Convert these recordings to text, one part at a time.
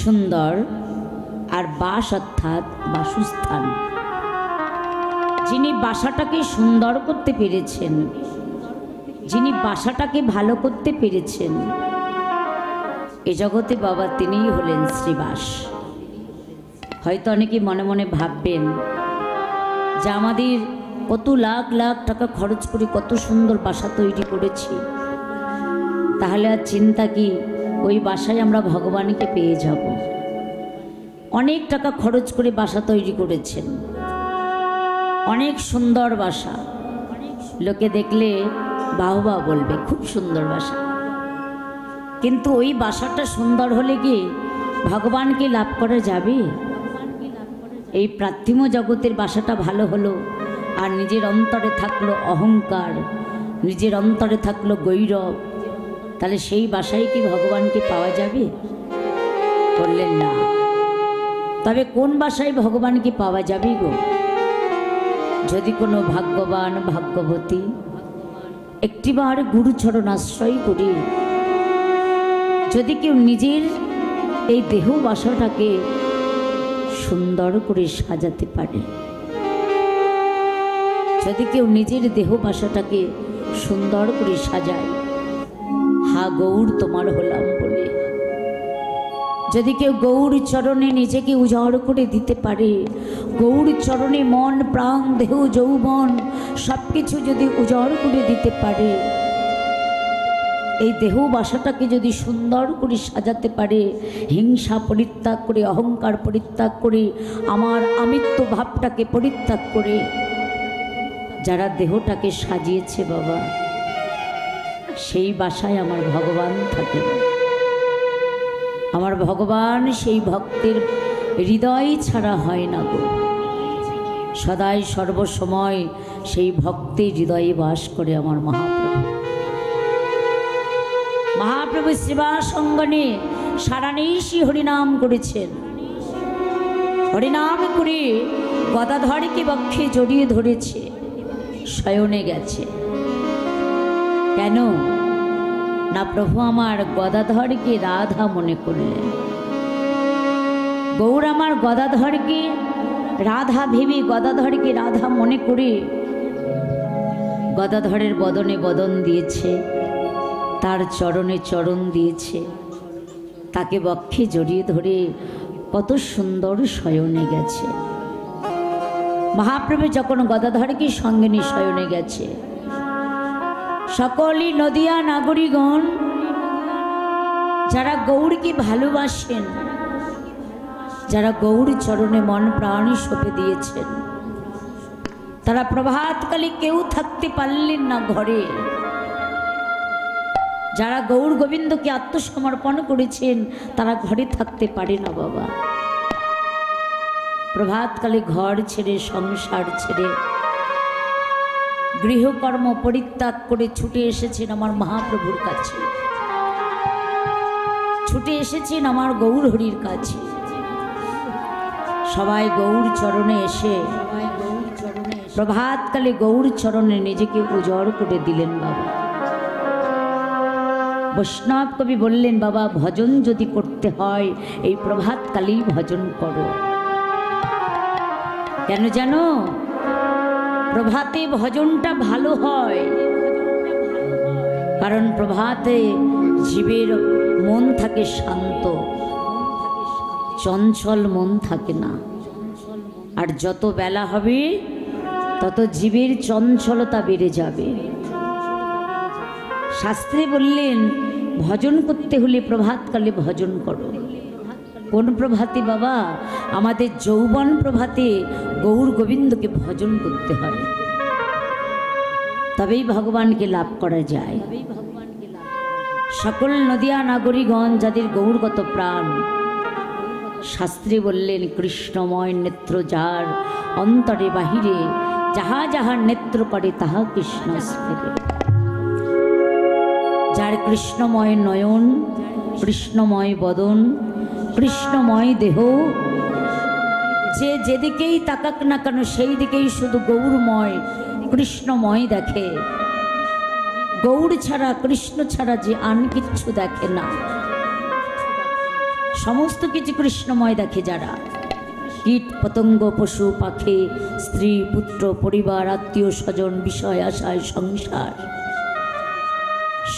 সুন্দর, আর বাস অর্থাৎ বাসস্থান। যিনি বাসাটাকে সুন্দর করতে পেরেছেন, যিনি বাসাটাকে ভালো করতে পেরেছেন, এ জগতে বাবা তিনিই হলেন শ্রীবাস। হয়তো অনেকে মনে মনে ভাববেন যে আমাদের কত লাখ লাখ টাকা খরচ করে কত সুন্দর বাসা তৈরি করেছি, তাহলে আর চিন্তা কি ওই বাসায় আমরা ভগবানকে পেয়ে যাব? অনেক টাকা খরচ করে বাসা তৈরি করেছেন, অনেক সুন্দর বাসা, লোকে দেখলে বাহবা বলবে খুব সুন্দর বাসা, কিন্তু ওই বাসাটা সুন্দর হলে কি ভগবানকে লাভ করা যাবে? এই পার্থিব জগতের বাসাটা ভালো হলো, আর নিজের অন্তরে থাকলো অহংকার, নিজের অন্তরে থাকলো গৌরব, তাহলে সেই বাসায় কি ভগবানকে পাওয়া যাবে? বললেন না। তবে কোন বাসায় ভগবানকে পাওয়া যাবে গো? যদি কোনো ভাগ্যবান ভাগ্যবতী একটিবার গুরুচরণ আশ্রয় করি, যদি কেউ নিজের এই দেহ বাসাটাকে সুন্দর করে সাজাতে পারে, যদি কেউ নিজের দেহ বাসাটাকে সুন্দর করে সাজায়, হা গৌর তোমার হলাম বলে, যদি কেউ গৌর চরণে নিজেকে উজাড় করে দিতে পারে, গৌর চরণে মন প্রাণ দেহ যৌবন সব কিছু যদি উজাড় করে দিতে পারে, এই দেহ বাসাটাকে যদি সুন্দর করে সাজাতে পারে, হিংসা পরিত্যাগ করে, অহংকার পরিত্যাগ করে, আমার আমিত্ব ভাবটাকে পরিত্যাগ করে যারা দেহটাকে সাজিয়েছে বাবা, সেই বাসায় আমার ভগবান থাকে। আমার ভগবান সেই ভক্তের হৃদয় ছাড়া হয় না গো, সদাই সর্বসময় সেই ভক্তের হৃদয়ে বাস করে আমার মহাপ্রভু। মহাপ্রভু শ্রীবাস অঙ্গনে সারা নিশি হরিনাম করেছেন, হরিনাম করে গদাধরকে বক্ষে জড়িয়ে ধরেছে, শয়নে গেছে। কেন না প্রভু আমার গদাধরকে রাধা মনে করলেন, গৌর আমার গদাধরকে রাধা ভেবে, গদাধরকে রাধা মনে করে গদাধরের বদনে বদন দিয়েছে, তার চরণে চরণ দিয়েছে, তাকে বক্ষে জড়িয়ে ধরে কত সুন্দর শয়নে গেছে। মহাপ্রভু যখন গদাধরকে সঙ্গে নিয়ে শয়নে গেছে, সকলই নদিয়া নাগরিকগণ যারা গৌরকে ভালোবাসেন, যারা গৌর চরণে মন প্রাণ সঁপে দিয়েছেন, তারা প্রভাতকালে কেউ থাকতে পারলেন না ঘরে। যারা গৌর গোবিন্দকে আত্মসমর্পণ করেছেন তারা ঘরে থাকতে পারে না বাবা। প্রভাতকালে ঘর ছেড়ে, সংসার ছেড়ে, গৃহকর্ম পরিত্যাগ করে ছুটে এসেছেন আমার মহাপ্রভুর কাছে, ছুটে এসেছেন আমার গৌর হরির কাছে। সবাই গৌর চরণে এসে প্রভাতকালে গৌর চরণে নিজেকে উজাড় করে দিলেন বাবা। বৈষ্ণব কবি বললেন, বাবা ভজন যদি করতে হয় এই প্রভাতকালেই ভজন করো। কেন জানো? প্রভাতে ভজনটা ভালো হয়, কারণ প্রভাতে জীবের মন থাকে শান্ত, চঞ্চল মন থাকে না। আর যত বেলা হবে তত জীবের চঞ্চলতা বেড়ে যাবে। শাস্ত্রে বললেন ভজন করতে হলে প্রভাতকালে ভজন করো। কোন প্রভাতে বাবা? আমাদের যৌবন প্রভাতে গৌর গোবিন্দকে ভজন করতে হয়, তবেই ভগবানকে লাভ করা যায়। সকল নদিয়া নাগরিকগণ যাদের গৌরগত প্রাণ, শাস্ত্রে বললেন কৃষ্ণময় নেত্র যার, অন্তরে বাহিরে যাহা যাহা নেত্র করে তাহা কৃষ্ণ স্ফেরে। যার কৃষ্ণময় নয়ন, কৃষ্ণময় বদন, কৃষ্ণময় দেহ, যে যেদিকেই তাকাক না কেন সেই দিকেই শুধু গৌরময় কৃষ্ণময় দেখে। গৌর ছাড়া, কৃষ্ণ ছাড়া যে আন কিচ্ছু দেখে না। সমস্ত কিছু কৃষ্ণময় দেখে যারা, কীট পতঙ্গ পশু পাখি স্ত্রী পুত্র পরিবার আত্মীয় স্বজন বিষয় আশায় সংসার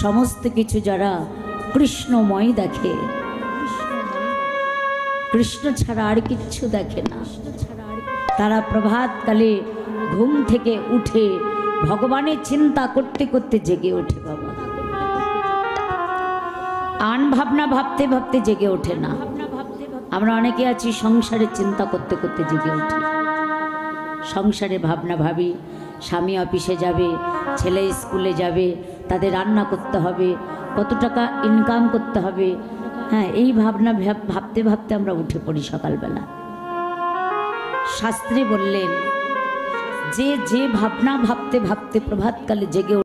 সমস্ত কিছু যারা কৃষ্ণময় দেখে, কৃষ্ণ ছাড়া আর কিচ্ছু দেখে না, তারা প্রভাতকালে ঘুম থেকে উঠে ভগবানের চিন্তা করতে করতে জেগে ওঠে। বাবা, আন ভাবনা ভাবতে ভাবতে জেগে ওঠে না। আমরা অনেকে আছি সংসারের চিন্তা করতে করতে জেগে উঠি, সংসারে ভাবনা ভাবি, স্বামী অফিসে যাবে, ছেলে স্কুলে যাবে, তাদের রান্না করতে হবে, কত টাকা ইনকাম করতে হবে, হ্যাঁ এই ভাবনা ভাবতে ভাবতে আমরা উঠে পড়ি সকালবেলা। শাস্ত্রী বললেন যে যে ভাবনা ভাবতে ভাবতে প্রভাতকালে জেগে